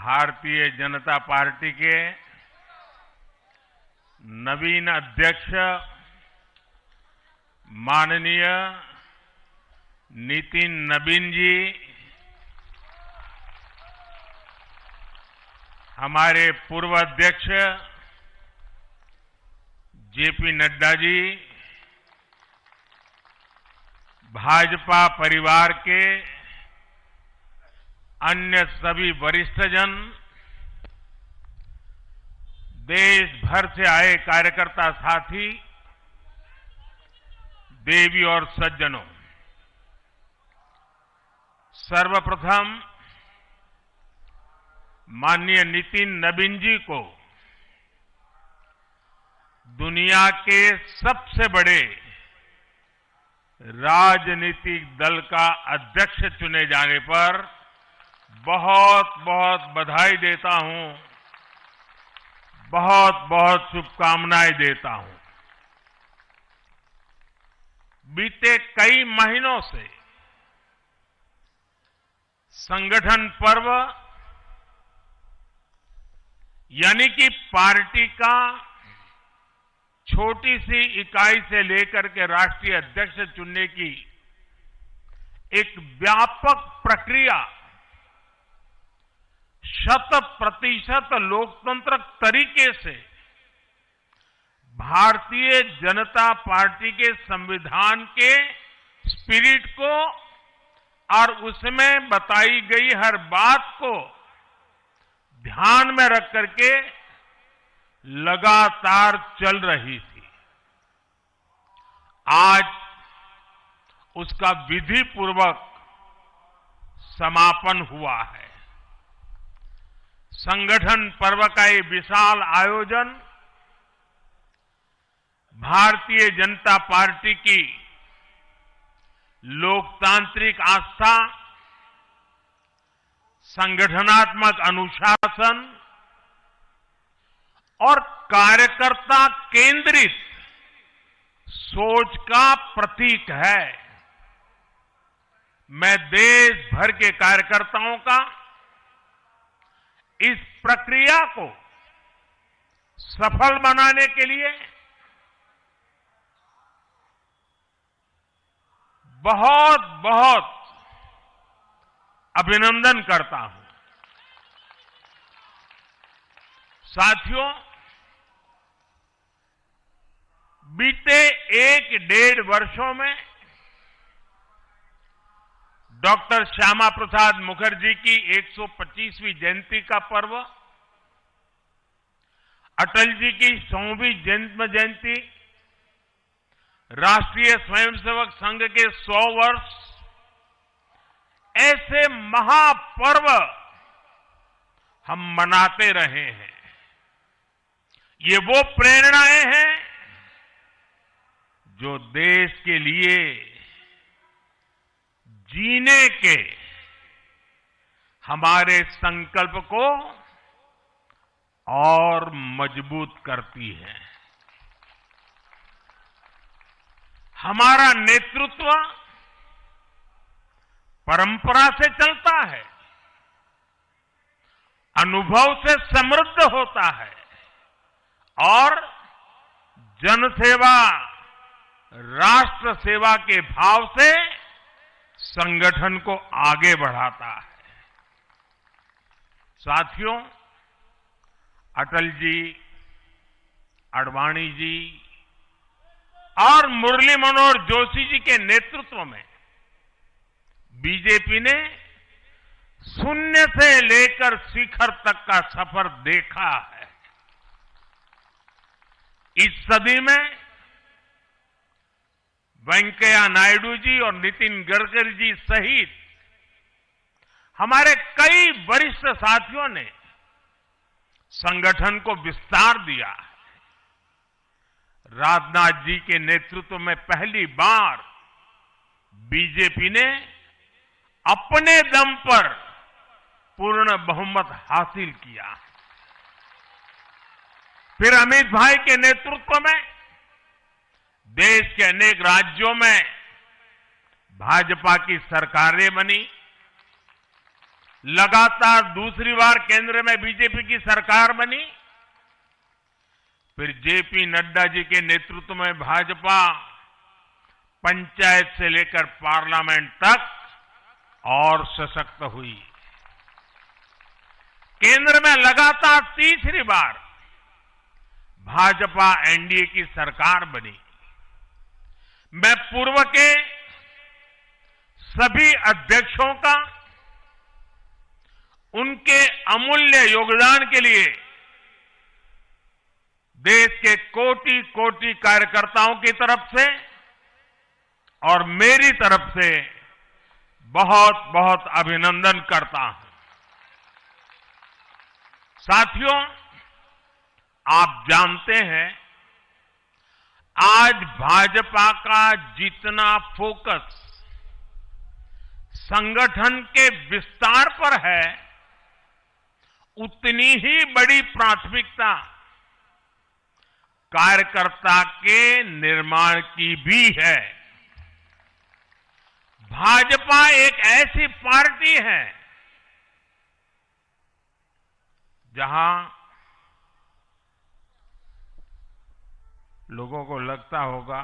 Bharatiya Janata party के नवीन अध्यक्ष माननीय नितिन नबीन जी, हमारे पूर्व अध्यक्ष जेपी नड्डा जी, भाजपा परिवार के अन्य सभी वरिष्ठजन, देश भर से आए कार्यकर्ता साथी, देवी और सज्जनों, सर्वप्रथम माननीय नितिन नबीन जी को दुनिया के सबसे बड़े राजनीतिक दल का अध्यक्ष चुने जाने पर बहुत बहुत बधाई देता हूं, बहुत बहुत शुभकामनाएं देता हूं। बीते कई महीनों से संगठन पर्व यानी कि पार्टी का छोटी सी इकाई से लेकर के राष्ट्रीय अध्यक्ष चुनने की एक व्यापक प्रक्रिया 100% लोकतंत्र तरीके से भारतीय जनता पार्टी के संविधान के स्पिरिट को और उसमें बताई गई हर बात को ध्यान में रख करके लगातार चल रही थी। आज उसका विधि पूर्वक समापन हुआ है। संगठन पर्व का ये विशाल आयोजन भारतीय जनता पार्टी की लोकतांत्रिक आस्था, संगठनात्मक अनुशासन और कार्यकर्ता केंद्रित सोच का प्रतीक है। मैं देश भर के कार्यकर्ताओं का इस प्रक्रिया को सफल बनाने के लिए बहुत बहुत अभिनंदन करता हूं। साथियों, बीते 1-1.5 वर्षों में डॉक्टर श्यामा प्रसाद मुखर्जी की 125वीं जयंती का पर्व, अटल जी की 100वीं जन्म जयंती, राष्ट्रीय स्वयंसेवक संघ के 100 वर्ष, ऐसे महापर्व हम मनाते रहे हैं। ये वो प्रेरणाएं हैं जो देश के लिए जीने के हमारे संकल्प को और मजबूत करती है। हमारा नेतृत्व परंपरा से चलता है, अनुभव से समृद्ध होता है और जनसेवा, राष्ट्र सेवा के भाव से संगठन को आगे बढ़ाता है। साथियों, अटल जी, आडवाणी जी और मुरली मनोहर जोशी जी के नेतृत्व में बीजेपी ने शून्य से लेकर शिखर तक का सफर देखा है। इस सदी में वेंकैया नायडू जी और नितिन गडकरी जी सहित हमारे कई वरिष्ठ साथियों ने संगठन को विस्तार दिया है। राजनाथ जी के नेतृत्व में पहली बार बीजेपी ने अपने दम पर पूर्ण बहुमत हासिल किया। फिर अमित भाई के नेतृत्व में देश के अनेक राज्यों में भाजपा की सरकारें बनी। लगातार दूसरी बार केंद्र में बीजेपी की सरकार बनी। फिर जेपी नड्डा जी के नेतृत्व में भाजपा पंचायत से लेकर पार्लियामेंट तक और सशक्त हुई। केंद्र में लगातार तीसरी बार भाजपा एनडीए की सरकार बनी। मैं पूर्व के सभी अध्यक्षों का उनके अमूल्य योगदान के लिए देश के कोटि कोटि कार्यकर्ताओं की तरफ से और मेरी तरफ से बहुत बहुत अभिनंदन करता हूं। साथियों, आप जानते हैं आज भाजपा का जितना फोकस संगठन के विस्तार पर है, उतनी ही बड़ी प्राथमिकता कार्यकर्ता के निर्माण की भी है। भाजपा एक ऐसी पार्टी है जहां लोगों को लगता होगा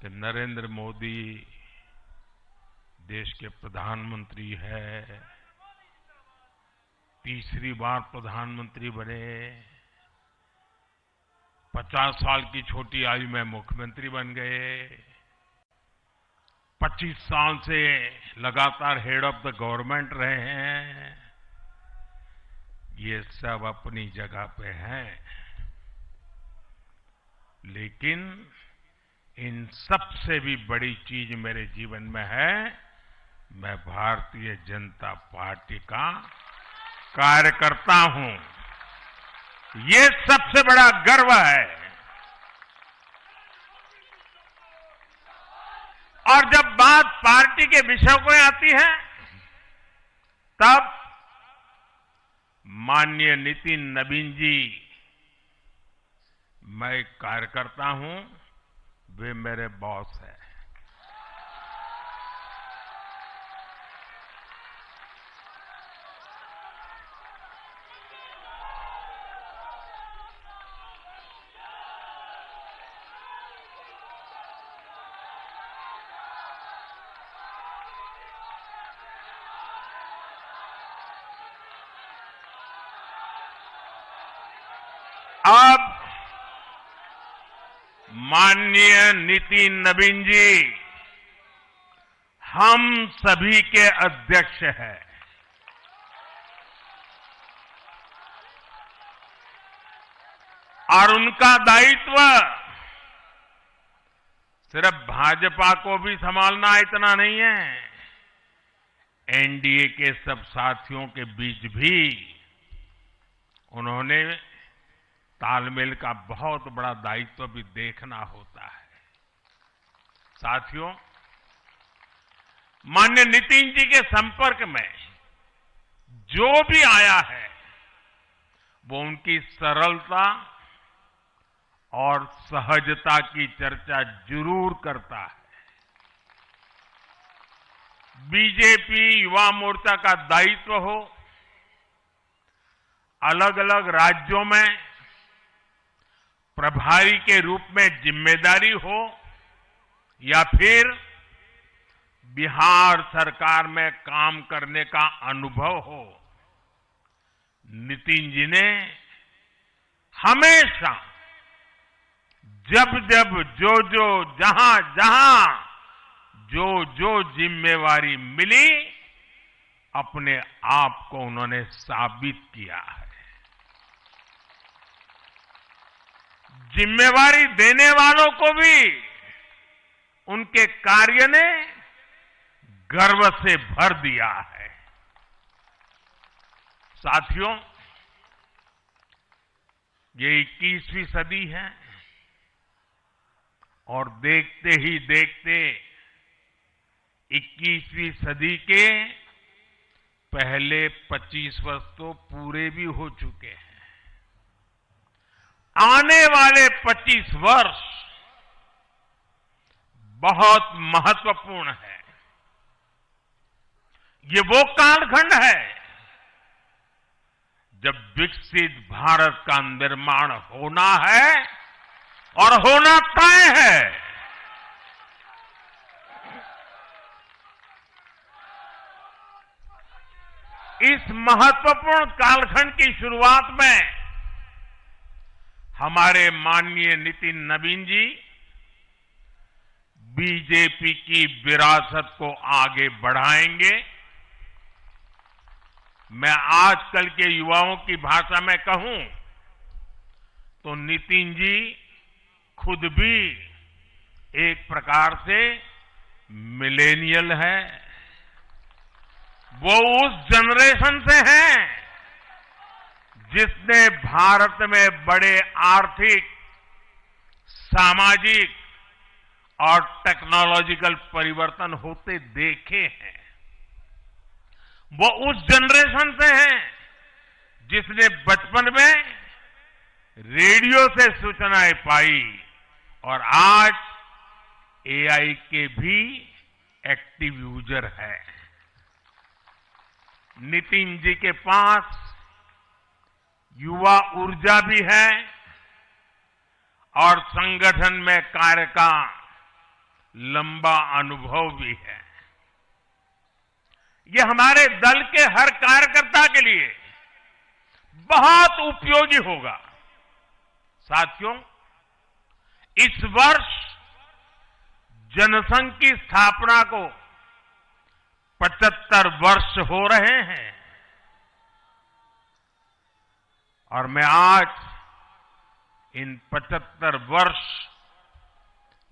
कि नरेंद्र मोदी देश के प्रधानमंत्री है, तीसरी बार प्रधानमंत्री बने, 50 साल की छोटी आयु में मुख्यमंत्री बन गए, 25 साल से लगातार हेड ऑफ द गवर्नमेंट रहे हैं। ये सब अपनी जगह पे हैं, लेकिन इन सबसे भी बड़ी चीज मेरे जीवन में है, मैं भारतीय जनता पार्टी का कार्यकर्ता हूं। ये सबसे बड़ा गर्व है। और जब बात पार्टी के विषयों को आती है, तब माननीय नितिन नवीन जी, मैं एक कार्यकर्ता हूं, वे मेरे बॉस हैं। अब माननीय नितिन नवीन जी हम सभी के अध्यक्ष हैं। और उनका दायित्व सिर्फ भाजपा को भी संभालना इतना नहीं है, एनडीए के सब साथियों के बीच भी उन्होंने तालमेल का बहुत बड़ा दायित्व भी देखना होता है। साथियों, माननीय नितिन जी के संपर्क में जो भी आया है, वो उनकी सरलता और सहजता की चर्चा जरूर करता है। बीजेपी युवा मोर्चा का दायित्व हो, अलग अलग राज्यों में प्रभारी के रूप में जिम्मेदारी हो, या फिर बिहार सरकार में काम करने का अनुभव हो, नितिन जी ने हमेशा जब जब जो जहां जो जिम्मेवारी मिली, अपने आप को उन्होंने साबित किया है। जिम्मेवारी देने वालों को भी उनके कार्य ने गर्व से भर दिया है। साथियों, ये 21वीं सदी है और देखते ही देखते 21वीं सदी के पहले 25 वर्ष तो पूरे भी हो चुके हैं। आने वाले 25 वर्ष बहुत महत्वपूर्ण है। ये वो कालखंड है जब विकसित भारत का निर्माण होना है और होना तय है। इस महत्वपूर्ण कालखंड की शुरुआत में हमारे माननीय नितिन नवीन जी बीजेपी की विरासत को आगे बढ़ाएंगे। मैं आजकल के युवाओं की भाषा में कहूं तो नितिन जी खुद भी एक प्रकार से मिलेनियल है। वो उस जनरेशन से हैं जिसने भारत में बड़े आर्थिक, सामाजिक और टेक्नोलॉजिकल परिवर्तन होते देखे हैं। वो उस जनरेशन से हैं जिसने बचपन में रेडियो से सूचनाएं पाई और आज एआई के भी एक्टिव यूजर है। नितिन जी के पास युवा ऊर्जा भी है और संगठन में कार्य का लंबा अनुभव भी है। ये हमारे दल के हर कार्यकर्ता के लिए बहुत उपयोगी होगा। साथियों, इस वर्ष जनसंघ की स्थापना को 75 वर्ष हो रहे हैं और मैं आज इन 75 वर्ष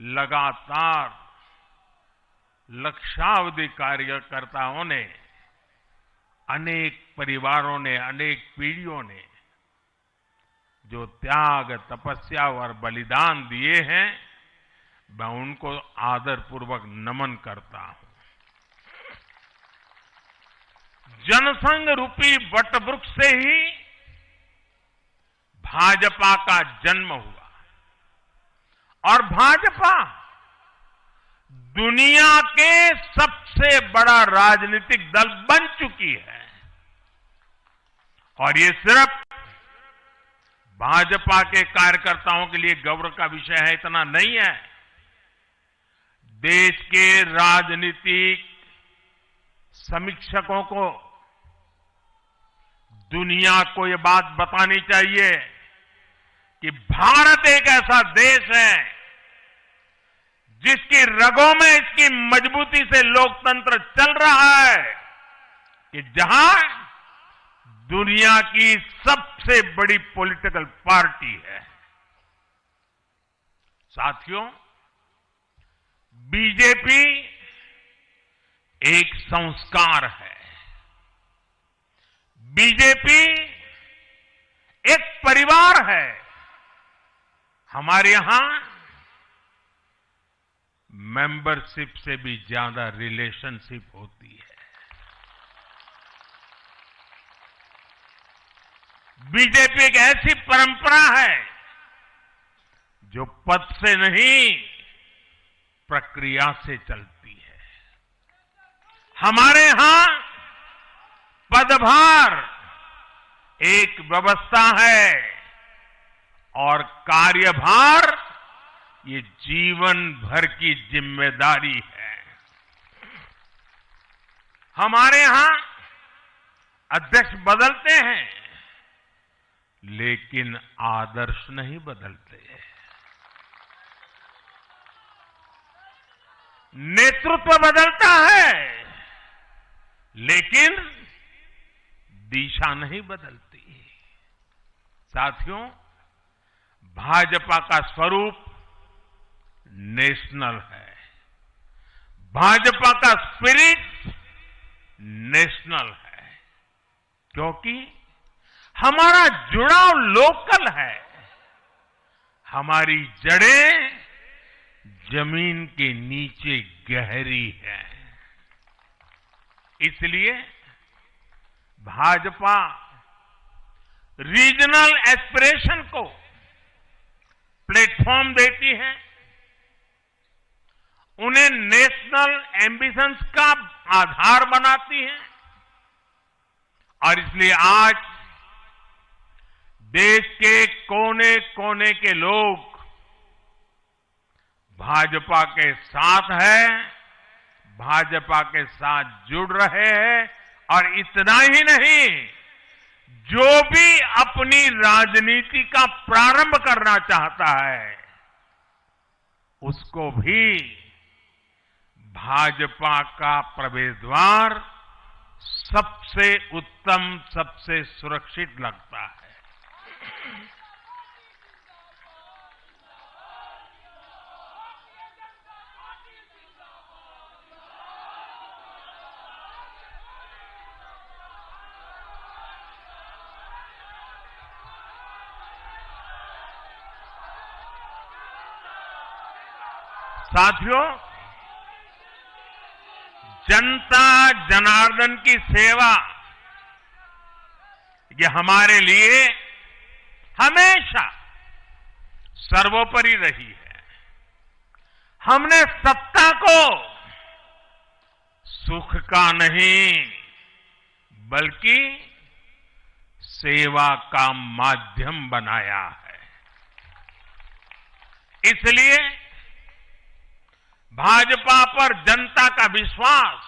लगातार लक्षावधि कार्यकर्ताओं ने, अनेक परिवारों ने, अनेक पीढ़ियों ने जो त्याग, तपस्या और बलिदान दिए हैं, मैं उनको आदरपूर्वक नमन करता हूं। जनसंघ रूपी वटवृक्ष से ही भाजपा का जन्म हुआ और भाजपा दुनिया के सबसे बड़ा राजनीतिक दल बन चुकी है। और ये सिर्फ भाजपा के कार्यकर्ताओं के लिए गौरव का विषय है इतना नहीं है। देश के राजनीतिक समीक्षकों को दुनिया को ये बात बतानी चाहिए कि भारत एक ऐसा देश है जिसकी रगों में इसकी मजबूती से लोकतंत्र चल रहा है, कि जहां दुनिया की सबसे बड़ी पॉलिटिकल पार्टी है। साथियों, बीजेपी एक संस्कार है। बीजेपी एक परिवार है। हमारे यहां मेंबरशिप से भी ज्यादा रिलेशनशिप होती है। बीजेपी एक ऐसी परंपरा है जो पद से नहीं, प्रक्रिया से चलती है। हमारे यहां पदभार एक व्यवस्था है और कार्यभार ये जीवन भर की जिम्मेदारी है। हमारे यहां अध्यक्ष बदलते हैं लेकिन आदर्श नहीं बदलते। नेतृत्व बदलता है लेकिन दिशा नहीं बदलती। साथियों, भाजपा का स्वरूप नेशनल है। भाजपा का स्पिरिट नेशनल है, क्योंकि हमारा जुड़ाव लोकल है। हमारी जड़ें जमीन के नीचे गहरी है। इसलिए भाजपा रीजनल एस्पिरेशन को प्लेटफॉर्म देती है, उन्हें नेशनल एम्बिशंस का आधार बनाती हैं। और इसलिए आज देश के कोने कोने के लोग भाजपा के साथ हैं, भाजपा के साथ जुड़ रहे हैं। और इतना ही नहीं, जो भी अपनी राजनीति का प्रारंभ करना चाहता है, उसको भी भाजपा का प्रवेश द्वार सबसे उत्तम, सबसे सुरक्षित लगता है। साथियों, जनता जनार्दन की सेवा ये हमारे लिए हमेशा सर्वोपरि रही है। हमने सत्ता को सुख का नहीं बल्कि सेवा का माध्यम बनाया है। इसलिए भाजपा पर जनता का विश्वास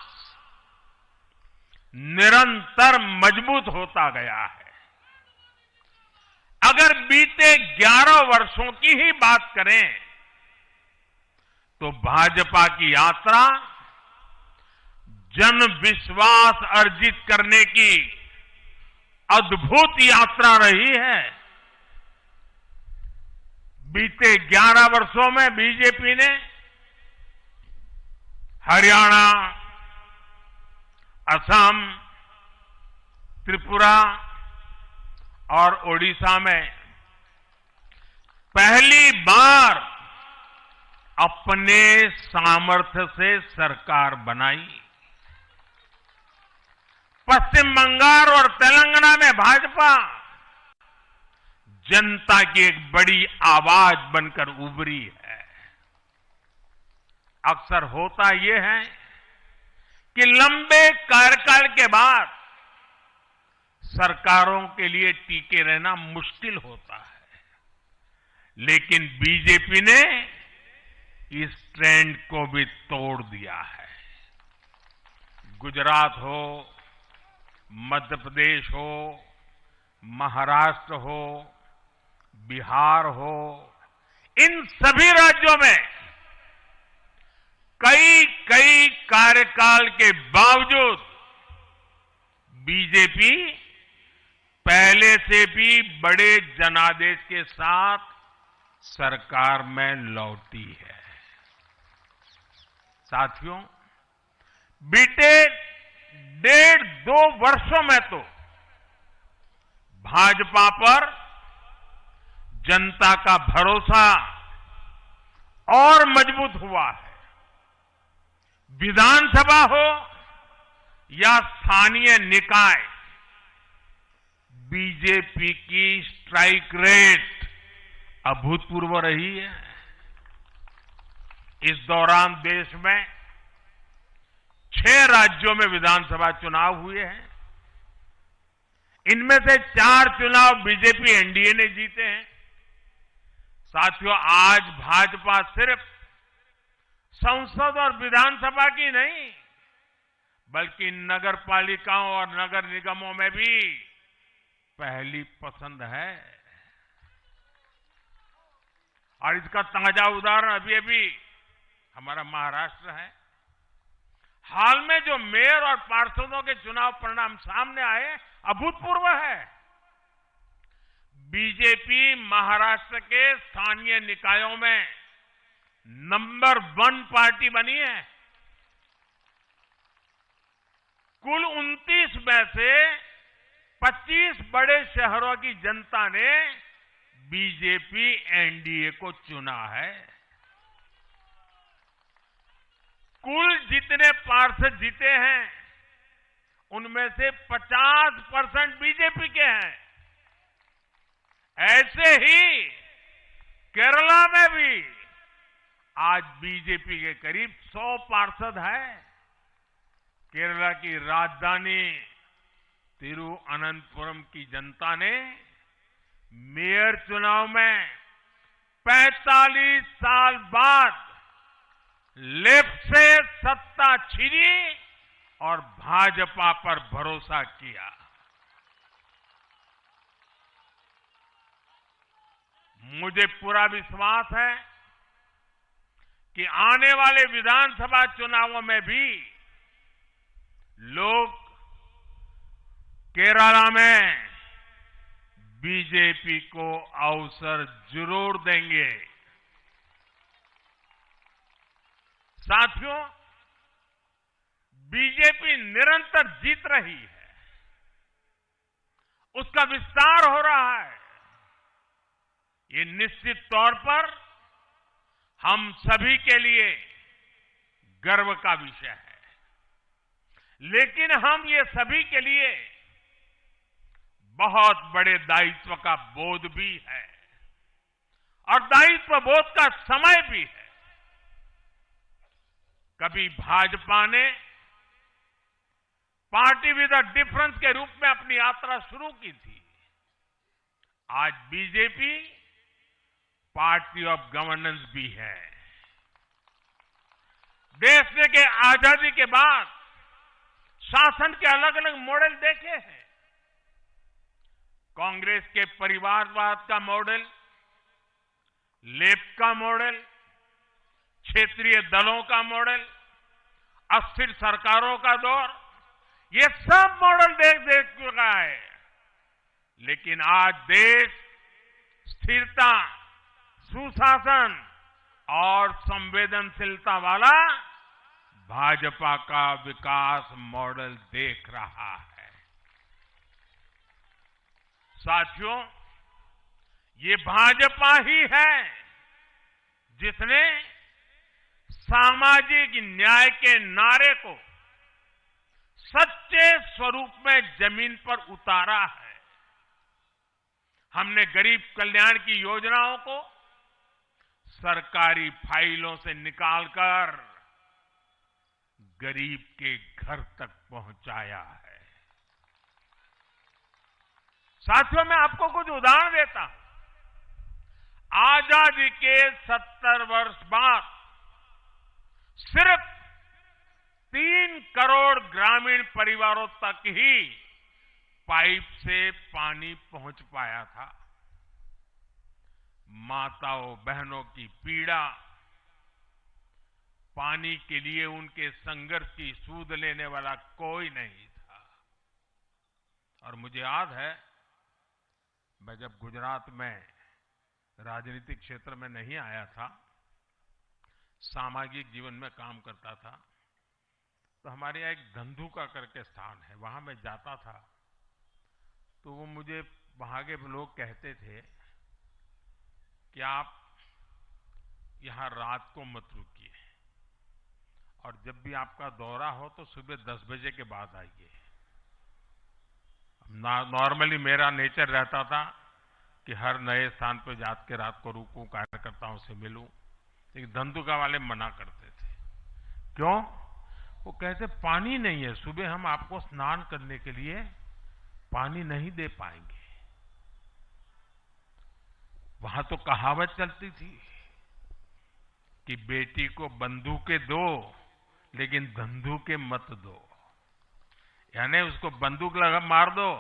निरंतर मजबूत होता गया है। अगर बीते 11 वर्षों की ही बात करें तो भाजपा की यात्रा जन विश्वास अर्जित करने की अद्भुत यात्रा रही है। बीते 11 वर्षों में बीजेपी ने हरियाणा, असम, त्रिपुरा और ओडिशा में पहली बार अपने सामर्थ्य से सरकार बनाई। पश्चिम बंगाल और तेलंगाना में भाजपा जनता की एक बड़ी आवाज बनकर उभरी है। अक्सर होता यह है कि लंबे कार्यकाल के बाद सरकारों के लिए टिके रहना मुश्किल होता है, लेकिन बीजेपी ने इस ट्रेंड को भी तोड़ दिया है। गुजरात हो, मध्य प्रदेश हो, महाराष्ट्र हो, बिहार हो, इन सभी राज्यों में कई कार्यकाल के बावजूद बीजेपी पहले से भी बड़े जनादेश के साथ सरकार में लौटी है। साथियों, बीते 1.5-2 वर्षों में तो भाजपा पर जनता का भरोसा और मजबूत हुआ है। विधानसभा हो या स्थानीय निकाय, बीजेपी की स्ट्राइक रेट अभूतपूर्व रही है। इस दौरान देश में 6 राज्यों में विधानसभा चुनाव हुए हैं। इनमें से 4 चुनाव बीजेपी एनडीए ने जीते हैं। साथियों, आज भाजपा सिर्फ संसद और विधानसभा की नहीं बल्कि नगर पालिकाओं और नगर निगमों में भी पहली पसंद है। और इसका ताजा उदाहरण अभी हमारा महाराष्ट्र है। हाल में जो मेयर और पार्षदों के चुनाव परिणाम सामने आए, अभूतपूर्व है। बीजेपी महाराष्ट्र के स्थानीय निकायों में नंबर 1 पार्टी बनी है। कुल 29 में से 25 बड़े शहरों की जनता ने बीजेपी एनडीए को चुना है। कुल जितने पार्षद जीते हैं उनमें से 50% बीजेपी के हैं। ऐसे ही केरला में भी आज बीजेपी के करीब 100 पार्षद हैं। केरला की राजधानी तिरुअनंतपुरम की जनता ने मेयर चुनाव में 45 साल बाद लेफ्ट से सत्ता छीनी और भाजपा पर भरोसा किया। मुझे पूरा विश्वास है कि आने वाले विधानसभा चुनावों में भी लोग केरला में बीजेपी को अवसर जरूर देंगे। साथियों, बीजेपी निरंतर जीत रही है, उसका विस्तार हो रहा है। ये निश्चित तौर पर हम सभी के लिए गर्व का विषय है, लेकिन हम ये सभी के लिए बहुत बड़े दायित्व का बोध भी है और दायित्व बोध का समय भी है। कभी भाजपा ने पार्टी विद अ डिफरेंस के रूप में अपनी यात्रा शुरू की थी। आज बीजेपी पार्टी ऑफ गवर्नेंस भी है। देश के आजादी के बाद शासन के अलग अलग मॉडल देखे हैं। कांग्रेस के परिवारवाद का मॉडल, लेफ्ट का मॉडल, क्षेत्रीय दलों का मॉडल, अस्थिर सरकारों का दौर, ये सब मॉडल देख चुका है। लेकिन आज देश स्थिरता, सुशासन और संवेदनशीलता वाला भाजपा का विकास मॉडल देख रहा है। साथियों, ये भाजपा ही है जिसने सामाजिक न्याय के नारे को सच्चे स्वरूप में जमीन पर उतारा है। हमने गरीब कल्याण की योजनाओं को सरकारी फाइलों से निकालकर गरीब के घर तक पहुंचाया है। साथियों, मैं आपको कुछ उदाहरण देता हूं। आजादी के 70 वर्ष बाद सिर्फ 3 करोड़ ग्रामीण परिवारों तक ही पाइप से पानी पहुंच पाया था। माताओं बहनों की पीड़ा, पानी के लिए उनके संघर्ष की सूद लेने वाला कोई नहीं था। और मुझे याद है, मैं जब गुजरात में राजनीतिक क्षेत्र में नहीं आया था, सामाजिक जीवन में काम करता था, तो हमारे यहाँ एक धंधुका करके स्थान है, वहां मैं जाता था तो वो मुझे वहां के लोग कहते थे कि आप यहां रात को मत रुकिए और जब भी आपका दौरा हो तो सुबह 10 बजे के बाद आइए। नॉर्मली मेरा नेचर रहता था कि हर नए स्थान पर जाकर के रात को रुकूं, कार्यकर्ताओं से मिलूं, लेकिन धंधुका वाले मना करते थे। क्यों? वो कहते पानी नहीं है, सुबह हम आपको स्नान करने के लिए पानी नहीं दे पाएंगे। वहां तो कहावत चलती थी कि बेटी को बंदूकें दो लेकिन धंधुके मत दो, यानी उसको बंदूक लगा मार दो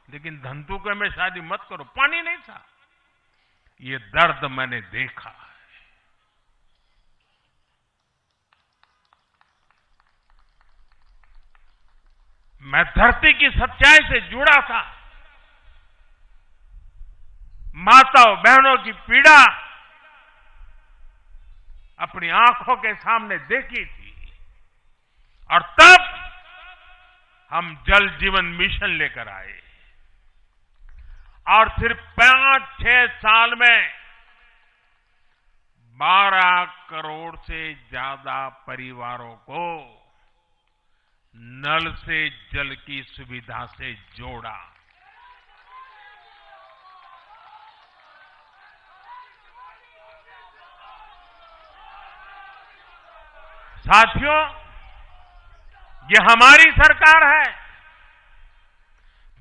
लेकिन धंधुके में शादी मत करो। पानी नहीं था। ये दर्द मैंने देखा है। मैं धरती की सच्चाई से जुड़ा था। माताओं बहनों की पीड़ा अपनी आंखों के सामने देखी थी और तब हम जल जीवन मिशन लेकर आए और सिर्फ 5-6 साल में 12 करोड़ से ज्यादा परिवारों को नल से जल की सुविधा से जोड़ा। साथियों, ये हमारी सरकार है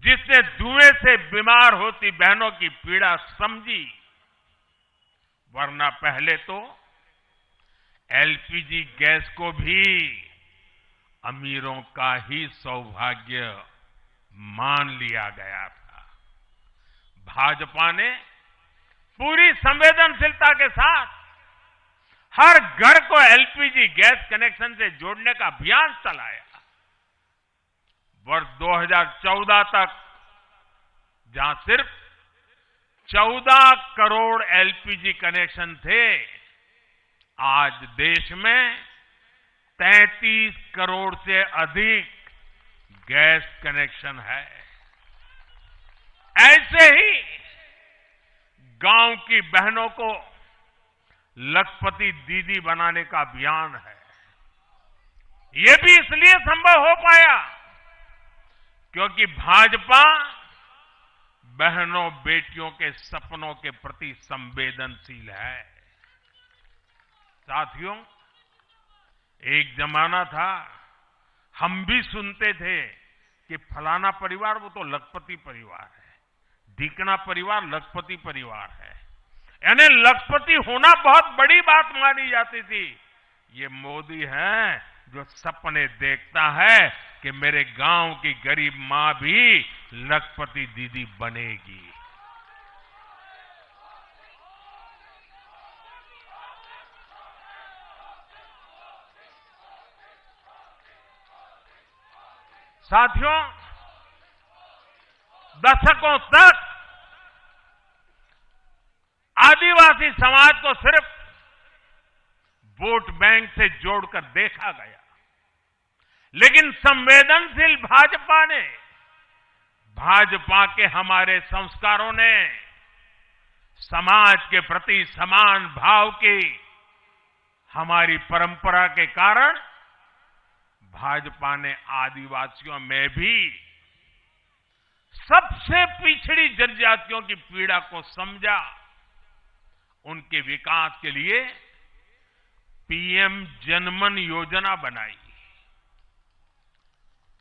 जिसने धुएं से बीमार होती बहनों की पीड़ा समझी, वरना पहले तो एलपीजी गैस को भी अमीरों का ही सौभाग्य मान लिया गया था। भाजपा ने पूरी संवेदनशीलता के साथ हर घर को एलपीजी गैस कनेक्शन से जोड़ने का अभियान चलाया। वर्ष 2014 तक जहां सिर्फ 14 करोड़ एलपीजी कनेक्शन थे, आज देश में 33 करोड़ से अधिक गैस कनेक्शन है। ऐसे ही गांव की बहनों को लखपति दीदी बनाने का अभियान है। ये भी इसलिए संभव हो पाया क्योंकि भाजपा बहनों बेटियों के सपनों के प्रति संवेदनशील है। साथियों, एक जमाना था हम भी सुनते थे कि फलाना परिवार वो तो लखपति परिवार है, ढीकना परिवार लखपति परिवार है, यानी लखपति होना बहुत बड़ी बात मानी जाती थी। ये मोदी है जो सपने देखता है कि मेरे गांव की गरीब मां भी लखपति दीदी बनेगी। साथियों, दशकों तक आदिवासी समाज को सिर्फ वोट बैंक से जोड़कर देखा गया, लेकिन संवेदनशील भाजपा के हमारे संस्कारों ने समाज के प्रति समान भाव की हमारी परंपरा के कारण भाजपा ने आदिवासियों में भी सबसे पिछड़ी जनजातियों की पीड़ा को समझा। उनके विकास के लिए पीएम जनमन योजना बनाई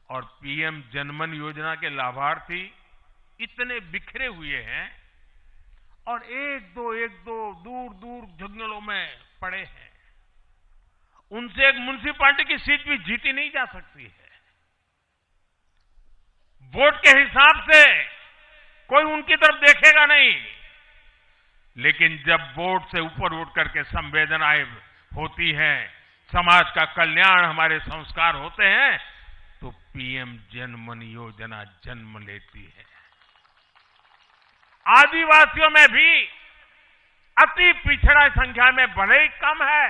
और पीएम जनमन योजना के लाभार्थी इतने बिखरे हुए हैं और एक दो दूर दूर जंगलों में पड़े हैं। उनसे एक म्युनिसिपैलिटी की सीट भी जीती नहीं जा सकती है। वोट के हिसाब से कोई उनकी तरफ देखेगा नहीं, लेकिन जब वोट से ऊपर उठ करके संवेदनाएं होती हैं, समाज का कल्याण हमारे संस्कार होते हैं, तो पीएम जनमन योजना जन्म लेती है। आदिवासियों में भी अति पिछड़ा संख्या में भले ही कम है,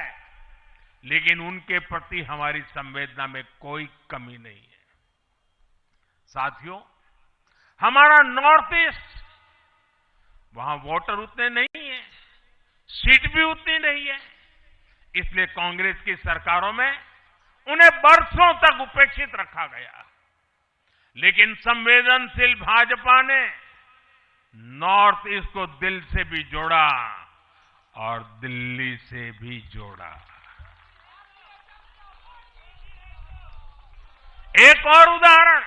लेकिन उनके प्रति हमारी संवेदना में कोई कमी नहीं है। साथियों, हमारा नॉर्थ ईस्ट, वहां वोटर उतने नहीं है, सीट भी उतनी नहीं है, इसलिए कांग्रेस की सरकारों में उन्हें बरसों तक उपेक्षित रखा गया। लेकिन संवेदनशील भाजपा ने नॉर्थ ईस्ट को दिल से भी जोड़ा और दिल्ली से भी जोड़ा। एक और उदाहरण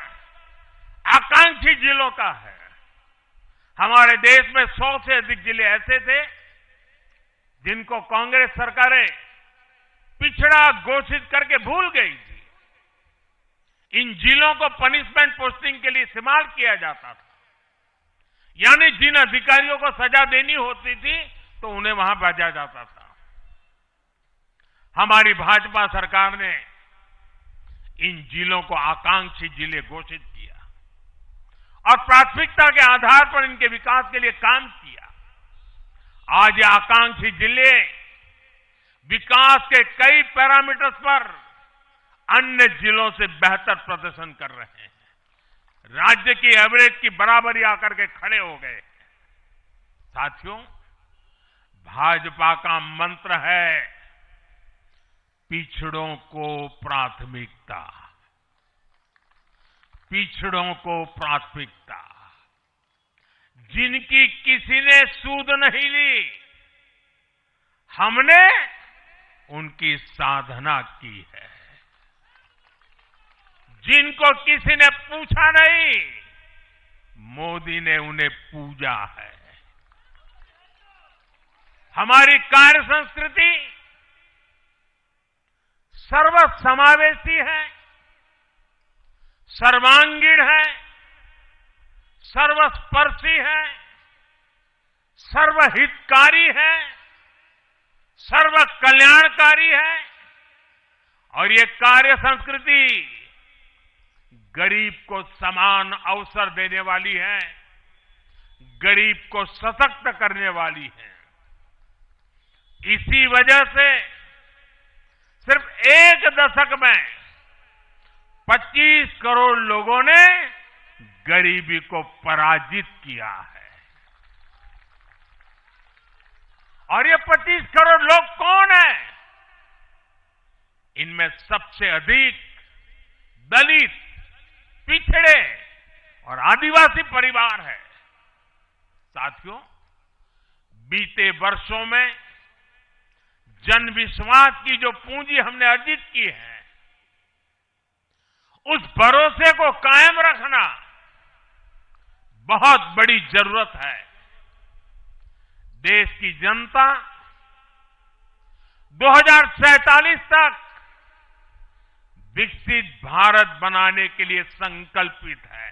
आकांक्षी जिलों का है। हमारे देश में 100 से अधिक जिले ऐसे थे जिनको कांग्रेस सरकारें पिछड़ा घोषित करके भूल गई थी। इन जिलों को पनिशमेंट पोस्टिंग के लिए इस्तेमाल किया जाता था, यानी जिन अधिकारियों को सजा देनी होती थी तो उन्हें वहां भेजा जाता था। हमारी भाजपा सरकार ने इन जिलों को आकांक्षी जिले घोषित किया और प्राथमिकता के आधार पर इनके विकास के लिए काम किया। आज ये आकांक्षी जिले विकास के कई पैरामीटर्स पर अन्य जिलों से बेहतर प्रदर्शन कर रहे हैं, राज्य की एवरेज की बराबरी आकर के खड़े हो गए। साथियों, भाजपा का मंत्र है पिछड़ों को प्राथमिकता, पिछड़ों को प्राथमिकता। जिनकी किसी ने सूद नहीं ली, हमने उनकी साधना की है। जिनको किसी ने पूछा नहीं, मोदी ने उन्हें पूजा है। हमारी कार्य संस्कृति सर्वसमावेशी है, सर्वांगीण है, सर्वस्पर्शी है, सर्वहितकारी है, सर्व कल्याणकारी है। और ये कार्य संस्कृति गरीब को समान अवसर देने वाली है, गरीब को सशक्त करने वाली है। इसी वजह से सिर्फ एक दशक में 25 करोड़ लोगों ने गरीबी को पराजित किया है। और ये 25 करोड़ लोग कौन हैं? इनमें सबसे अधिक दलित, पिछड़े और आदिवासी परिवार है। साथियों, बीते वर्षों में जन विश्वास की जो पूंजी हमने अर्जित की है, उस भरोसे को कायम रखना बहुत बड़ी जरूरत है। देश की जनता 2047 तक विकसित भारत बनाने के लिए संकल्पित है।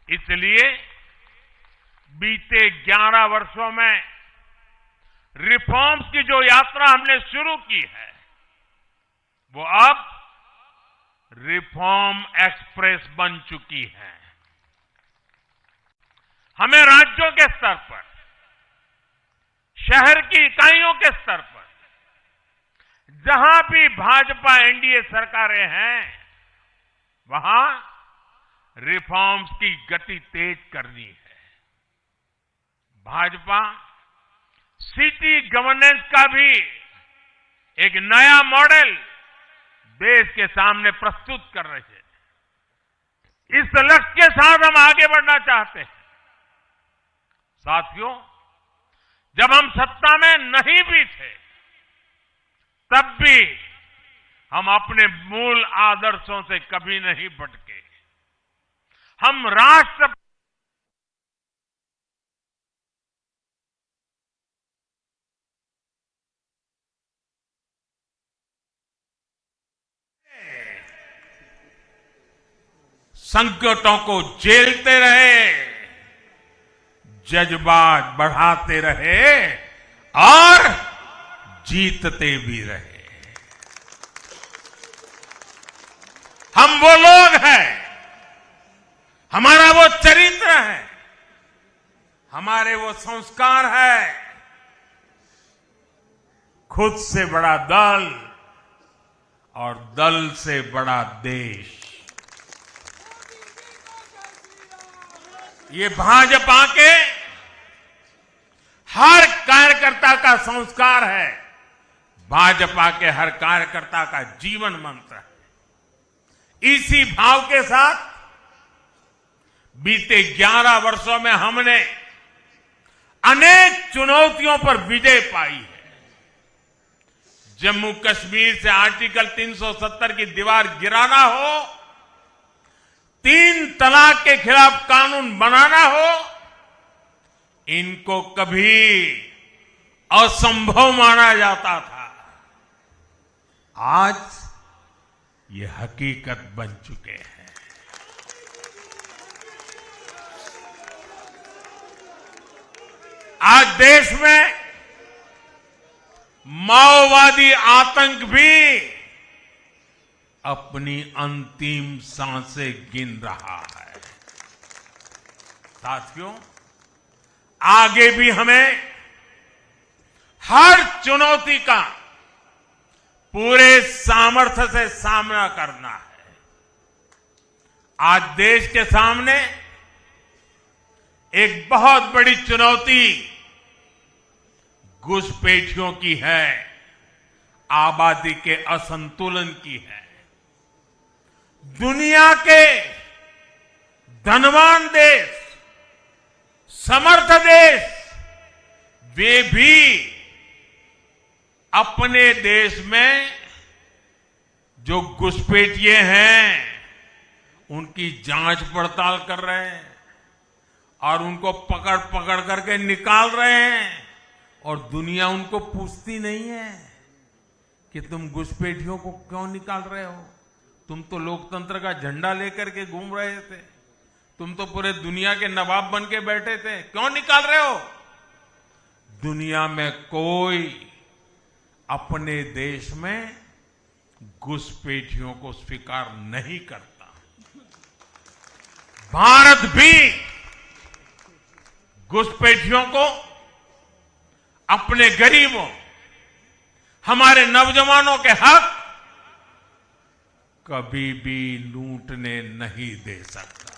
इसलिए बीते 11 वर्षों में रिफॉर्म्स की जो यात्रा हमने शुरू की है, वो अब रिफॉर्म एक्सप्रेस बन चुकी है। हमें राज्यों के स्तर पर, शहर की इकाइयों के स्तर पर, जहां भी भाजपा एनडीए सरकारें हैं, वहां रिफॉर्म्स की गति तेज करनी है। भाजपा सिटी गवर्नेंस का भी एक नया मॉडल देश के सामने प्रस्तुत कर रहे हैं। इस लक्ष्य के साथ हम आगे बढ़ना चाहते हैं। साथियों, जब हम सत्ता में नहीं भी थे, तब भी हम अपने मूल आदर्शों से कभी नहीं भटके। हम राष्ट्र संकटों को झेलते रहे, जज्बात बढ़ाते रहे और जीतते भी रहे। हम वो लोग हैं, हमारा वो चरित्र है, हमारे वो संस्कार है। खुद से बड़ा दल और दल से बड़ा देश, ये भाजपा के हर कार्यकर्ता का संस्कार है, भाजपा के हर कार्यकर्ता का जीवन मंत्र है। इसी भाव के साथ बीते 11 वर्षों में हमने अनेक चुनौतियों पर विजय पाई है। जम्मू कश्मीर से आर्टिकल 370 की दीवार गिराना हो, 3 तलाक के खिलाफ कानून बनाना हो, इनको कभी असंभव माना जाता था। आज ये हकीकत बन चुके हैं। आज देश में माओवादी आतंक भी अपनी अंतिम सांसें गिन रहा है। साथियों, आगे भी हमें हर चुनौती का पूरे सामर्थ्य से सामना करना है। आज देश के सामने एक बहुत बड़ी चुनौती घुसपैठियों की है, आबादी के असंतुलन की है। दुनिया के धनवान देश, समर्थ देश, वे भी अपने देश में जो घुसपैठिए हैं उनकी जांच पड़ताल कर रहे हैं और उनको पकड़ पकड़ करके निकाल रहे हैं और दुनिया उनको पूछती नहीं है कि तुम घुसपैठियों को क्यों निकाल रहे हो। तुम तो लोकतंत्र का झंडा लेकर के घूम रहे थे, तुम तो पूरे दुनिया के नवाब बन के बैठे थे, क्यों निकाल रहे हो। दुनिया में कोई अपने देश में घुसपैठियों को स्वीकार नहीं करता। भारत भी घुसपैठियों को अपने गरीबों, हमारे नौजवानों के हक कभी भी लूटने नहीं दे सकता।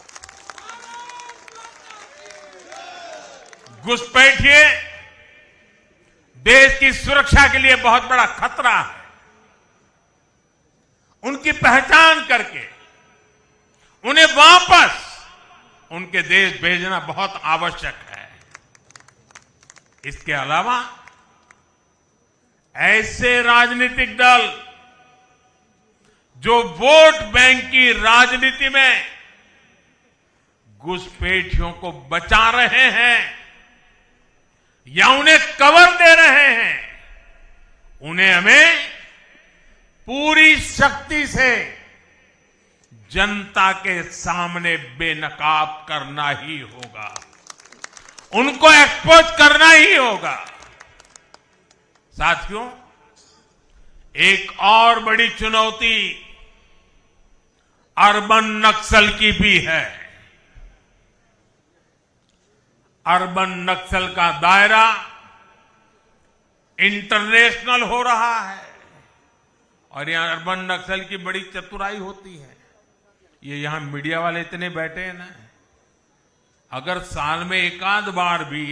घुसपैठिए देश की सुरक्षा के लिए बहुत बड़ा खतरा है। उनकी पहचान करके उन्हें वापस उनके देश भेजना बहुत आवश्यक है। इसके अलावा ऐसे राजनीतिक दल जो वोट बैंक की राजनीति में घुसपैठियों को बचा रहे हैं या उन्हें कवर दे रहे हैं, उन्हें हमें पूरी शक्ति से जनता के सामने बेनकाब करना ही होगा, उनको एक्सपोज करना ही होगा। साथियों, एक और बड़ी चुनौती अर्बन नक्सल की भी है। अर्बन नक्सल का दायरा इंटरनेशनल हो रहा है और यहां अर्बन नक्सल की बड़ी चतुराई होती है। ये यहां मीडिया वाले इतने बैठे हैं ना, अगर साल में एकाध बार भी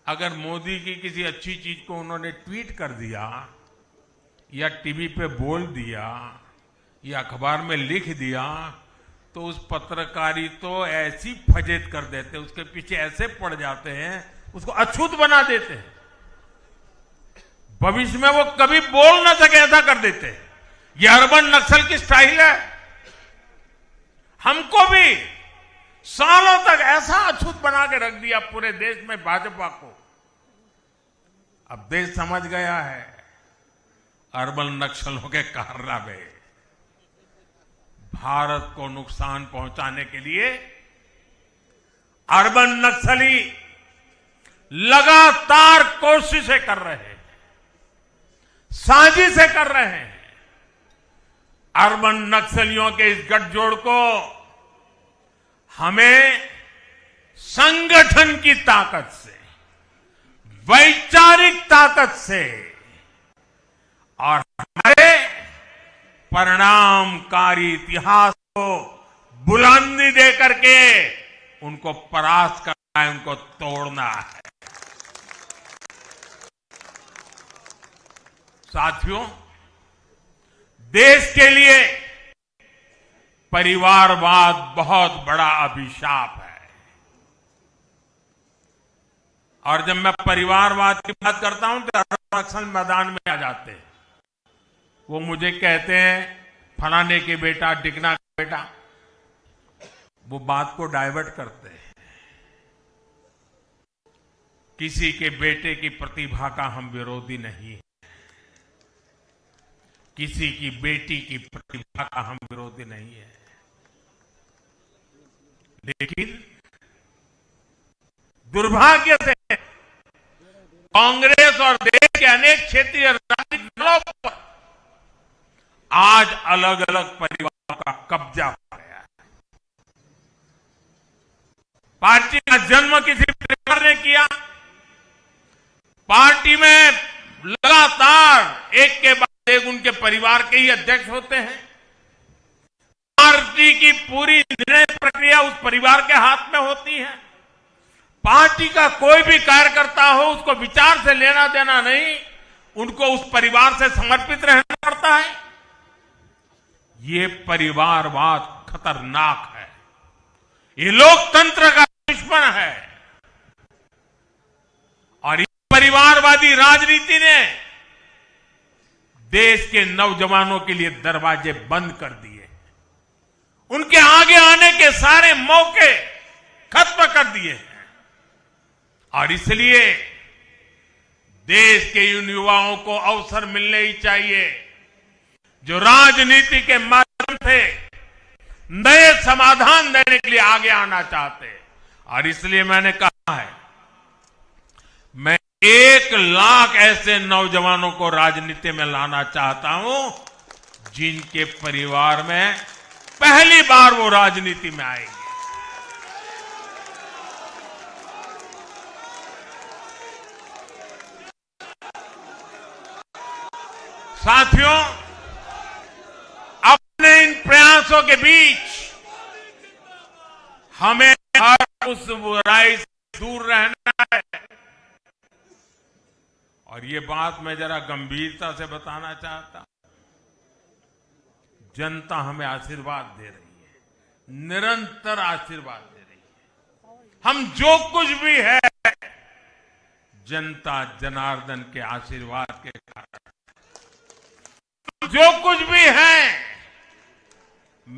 अगर मोदी की किसी अच्छी चीज को उन्होंने ट्वीट कर दिया या टीवी पे बोल दिया या अखबार में लिख दिया तो उस पत्रकारी तो ऐसी फजेत कर देते, उसके पीछे ऐसे पड़ जाते हैं, उसको अछूत बना देते हैं, भविष्य में वो कभी बोल ना सके ऐसा कर देते हैं। ये अर्बन नक्सल की स्टाइल है। हमको भी सालों तक ऐसा अछूत बना के रख दिया पूरे देश में भाजपा को। अब देश समझ गया है अर्बन नक्सलों के कारनामे। भारत को नुकसान पहुंचाने के लिए अर्बन नक्सली लगातार कोशिशें कर रहे हैं, साजिशें कर रहे हैं। अर्बन नक्सलियों के इस गठजोड़ को हमें संगठन की ताकत से, वैचारिक ताकत से और हमारे परिणामकारी इतिहास को बुलंदी दे करके उनको परास्त करना है, उनको तोड़ना है। साथियों, देश के लिए परिवारवाद बहुत बड़ा अभिशाप है। और जब मैं परिवारवाद की बात करता हूं तो नक्सल मैदान में आ जाते हैं। वो मुझे कहते हैं फलाने के बेटा, डिकना का बेटा, वो बात को डाइवर्ट करते हैं। किसी के बेटे की प्रतिभा का हम विरोधी नहीं है, किसी की बेटी की प्रतिभा का हम विरोधी नहीं है, लेकिन दुर्भाग्य से कांग्रेस और देश के अनेक क्षेत्रीय राजनीतिक दलों पर आज अलग अलग परिवारों का कब्जा हो गया है। पार्टी का जन्म किसी परिवार ने किया, पार्टी में लगातार एक के बाद एक उनके परिवार के ही अध्यक्ष होते हैं। पार्टी की पूरी निर्णय प्रक्रिया उस परिवार के हाथ में होती है। पार्टी का कोई भी कार्यकर्ता हो, उसको विचार से लेना देना नहीं, उनको उस परिवार से समर्पित रहना पड़ता है। ये परिवारवाद खतरनाक है, ये लोकतंत्र का दुश्मन है। और इस परिवारवादी राजनीति ने देश के नौजवानों के लिए दरवाजे बंद कर दिए, उनके आगे आने के सारे मौके खत्म कर दिए हैं। और इसलिए देश के इन युवाओं को अवसर मिलने ही चाहिए जो राजनीति के माध्यम से नए समाधान देने के लिए आगे आना चाहते हैं। और इसलिए मैंने कहा है, मैं 1 लाख ऐसे नौजवानों को राजनीति में लाना चाहता हूं जिनके परिवार में पहली बार वो राजनीति में आएंगे। साथियों, अपने इन प्रयासों के बीच हमें हर उस बुराई से दूर रहना है। और ये बात मैं जरा गंभीरता से बताना चाहता हूं। जनता हमें आशीर्वाद दे रही है, निरंतर आशीर्वाद दे रही है। हम जो कुछ भी है, जनता जनार्दन के आशीर्वाद के कारण, जो कुछ भी है,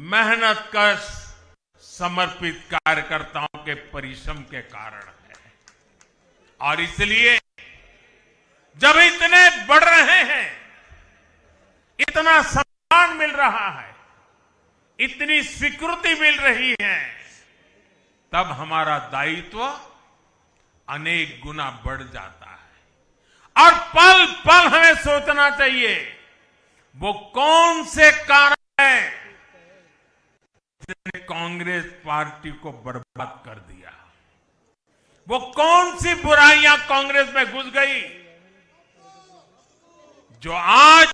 मेहनत कश समर्पित कार्यकर्ताओं के परिश्रम के कारण है। और इसलिए जब इतने बढ़ रहे हैं, इतना सम्मान मिल रहा है, इतनी स्वीकृति मिल रही है, तब हमारा दायित्व अनेक गुना बढ़ जाता है। और पल पल हमें सोचना चाहिए वो कौन से कारण हैं जिन्होंने कांग्रेस पार्टी को बर्बाद कर दिया। वो कौन सी बुराइयां कांग्रेस में घुस गई जो आज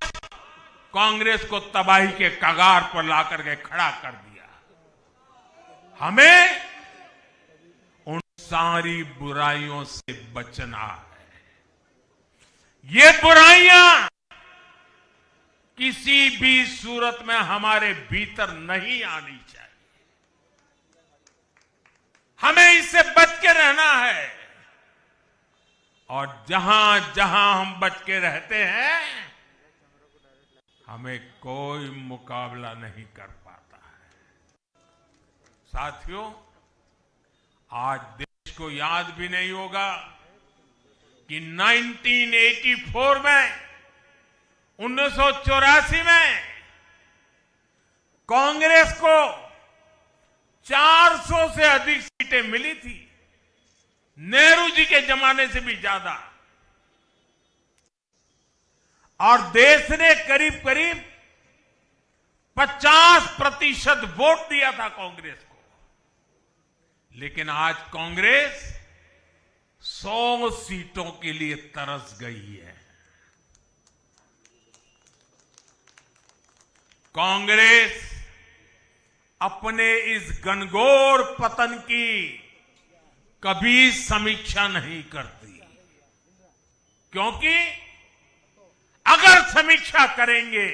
कांग्रेस को तबाही के कगार पर लाकर के खड़ा कर दिया। हमें उन सारी बुराइयों से बचना है। ये बुराइयां किसी भी सूरत में हमारे भीतर नहीं आनी चाहिए। हमें इससे बच के रहना है। और जहां जहां हम बच के रहते हैं, हमें कोई मुकाबला नहीं कर पाता है। साथियों, आज देश को याद भी नहीं होगा कि 1984 में, 1984 में कांग्रेस को 400 से अधिक सीटें मिली थी, नेहरू जी के जमाने से भी ज्यादा। और देश ने करीब करीब 50% वोट दिया था कांग्रेस को। लेकिन आज कांग्रेस 100 सीटों के लिए तरस गई है। कांग्रेस अपने इस घनघोर पतन की कभी समीक्षा नहीं करती, क्योंकि अगर समीक्षा करेंगे,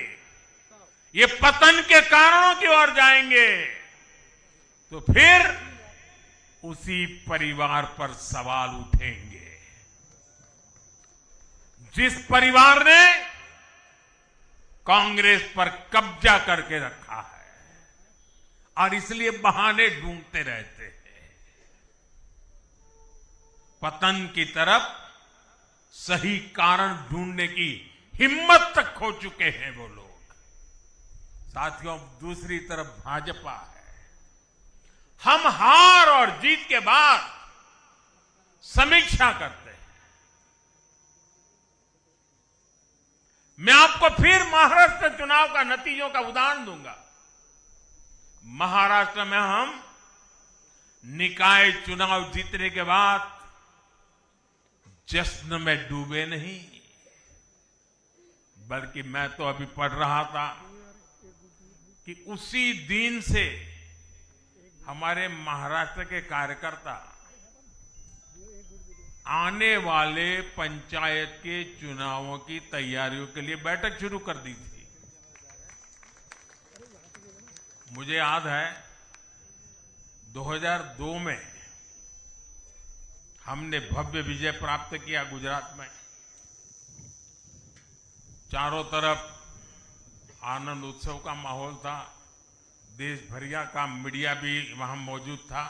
ये पतन के कारणों की ओर जाएंगे, तो फिर उसी परिवार पर सवाल उठेंगे। जिस परिवार ने कांग्रेस पर कब्जा करके रखा है और इसलिए बहाने ढूंढते रहते हैं। पतन की तरफ सही कारण ढूंढने की हिम्मत तक खो चुके हैं वो लोग। साथियों, दूसरी तरफ भाजपा है। हम हार और जीत के बाद समीक्षा करते हैं। मैं आपको फिर महाराष्ट्र चुनाव का नतीजों का उदाहरण दूंगा। महाराष्ट्र में हम निकाय चुनाव जीतने के बाद जश्न में डूबे नहीं, बल्कि मैं तो अभी पढ़ रहा था कि उसी दिन से हमारे महाराष्ट्र के कार्यकर्ता आने वाले पंचायत के चुनावों की तैयारियों के लिए बैठक शुरू कर दी थी। मुझे याद है 2002 में हमने भव्य विजय प्राप्त किया गुजरात में। चारों तरफ आनंद उत्सव का माहौल था। देश भरिया का मीडिया भी वहां मौजूद था।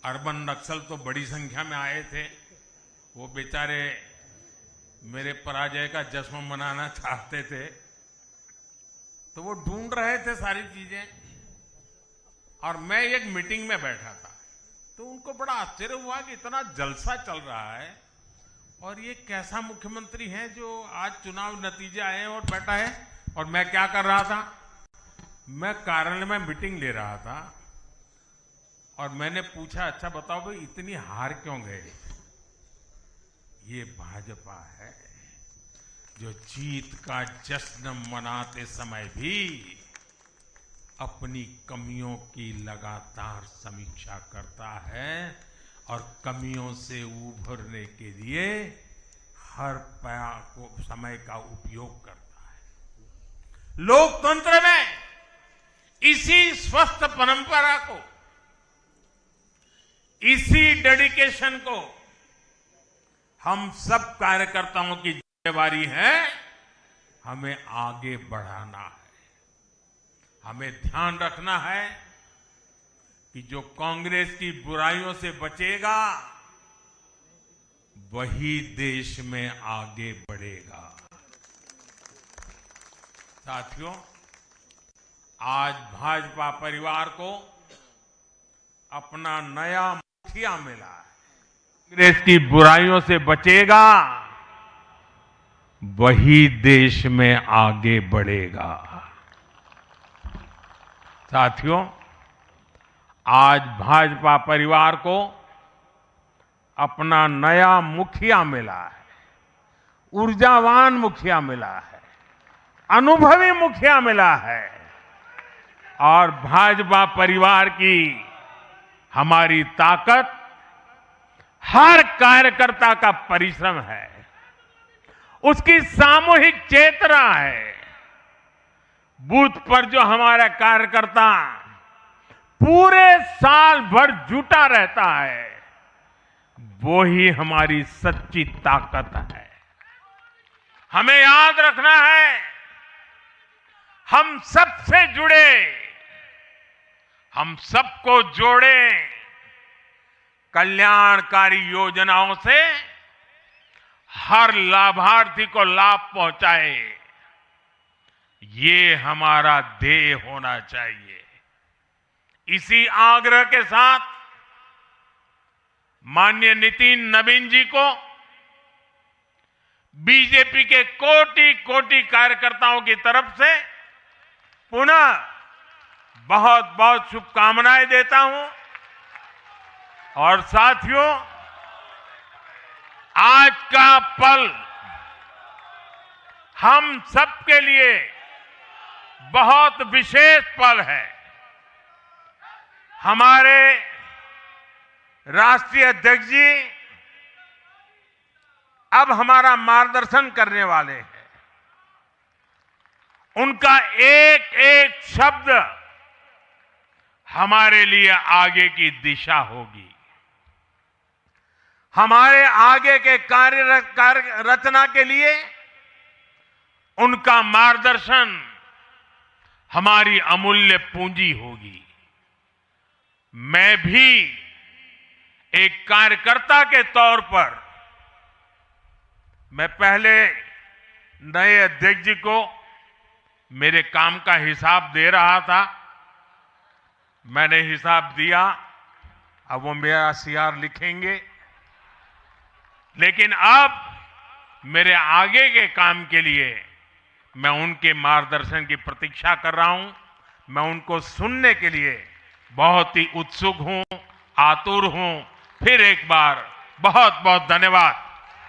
अर्बन नक्सल तो बड़ी संख्या में आए थे। वो बेचारे मेरे पराजय का जश्न मनाना चाहते थे, तो वो ढूंढ रहे थे सारी चीजें। और मैं एक मीटिंग में बैठा था, तो उनको बड़ा आश्चर्य हुआ कि इतना जलसा चल रहा है और ये कैसा मुख्यमंत्री है जो आज चुनाव नतीजे आए हैं और बैठा है। और मैं क्या कर रहा था, मैं कार्यालय में मीटिंग ले रहा था और मैंने पूछा, अच्छा बताओ भाई इतनी हार क्यों गए। ये भाजपा है जो जीत का जश्न मनाते समय भी अपनी कमियों की लगातार समीक्षा करता है और कमियों से उभरने के लिए हर समय का उपयोग करता है। लोकतंत्र में इसी स्वस्थ परंपरा को, इसी डेडिकेशन को हम सब कार्यकर्ताओं की जिम्मेवारी है, हमें आगे बढ़ाना है। हमें ध्यान रखना है कि जो कांग्रेस की बुराइयों से बचेगा वही देश में आगे बढ़ेगा। साथियों, आज भाजपा परिवार को अपना नया मुखिया मिला है। कांग्रेस की बुराइयों से बचेगा वही देश में आगे बढ़ेगा। साथियों, आज भाजपा परिवार को अपना नया मुखिया मिला है, ऊर्जावान मुखिया मिला है, अनुभवी मुखिया मिला है और भाजपा परिवार की हमारी ताकत हर कार्यकर्ता का परिश्रम है, उसकी सामूहिक चेतना है। बूथ पर जो हमारा कार्यकर्ता पूरे साल भर जुटा रहता है, वो ही हमारी सच्ची ताकत है। हमें याद रखना है, हम सबसे जुड़े, हम सबको जोड़े, कल्याणकारी योजनाओं से हर लाभार्थी को लाभ पहुंचाए, ये हमारा ध्येय होना चाहिए। इसी आग्रह के साथ माननीय नितिन नवीन जी को बीजेपी के कोटि कोटि कार्यकर्ताओं की तरफ से पुनः बहुत बहुत शुभकामनाएं देता हूं। और साथियों, आज का पल हम सबके लिए बहुत विशेष पल है। हमारे राष्ट्रीय अध्यक्ष जी अब हमारा मार्गदर्शन करने वाले हैं। उनका एक एक शब्द हमारे लिए आगे की दिशा होगी। हमारे आगे के कार्य रचना के लिए उनका मार्गदर्शन हमारी अमूल्य पूंजी होगी। मैं भी एक कार्यकर्ता के तौर पर मैं पहले नए अध्यक्ष जी को मेरे काम का हिसाब दे रहा था। मैंने हिसाब दिया, अब वो मेरा सीआर लिखेंगे। लेकिन अब मेरे आगे के काम के लिए मैं उनके मार्गदर्शन की प्रतीक्षा कर रहा हूं। मैं उनको सुनने के लिए बहुत ही उत्सुक हूं, आतुर हूं। फिर एक बार बहुत बहुत धन्यवाद।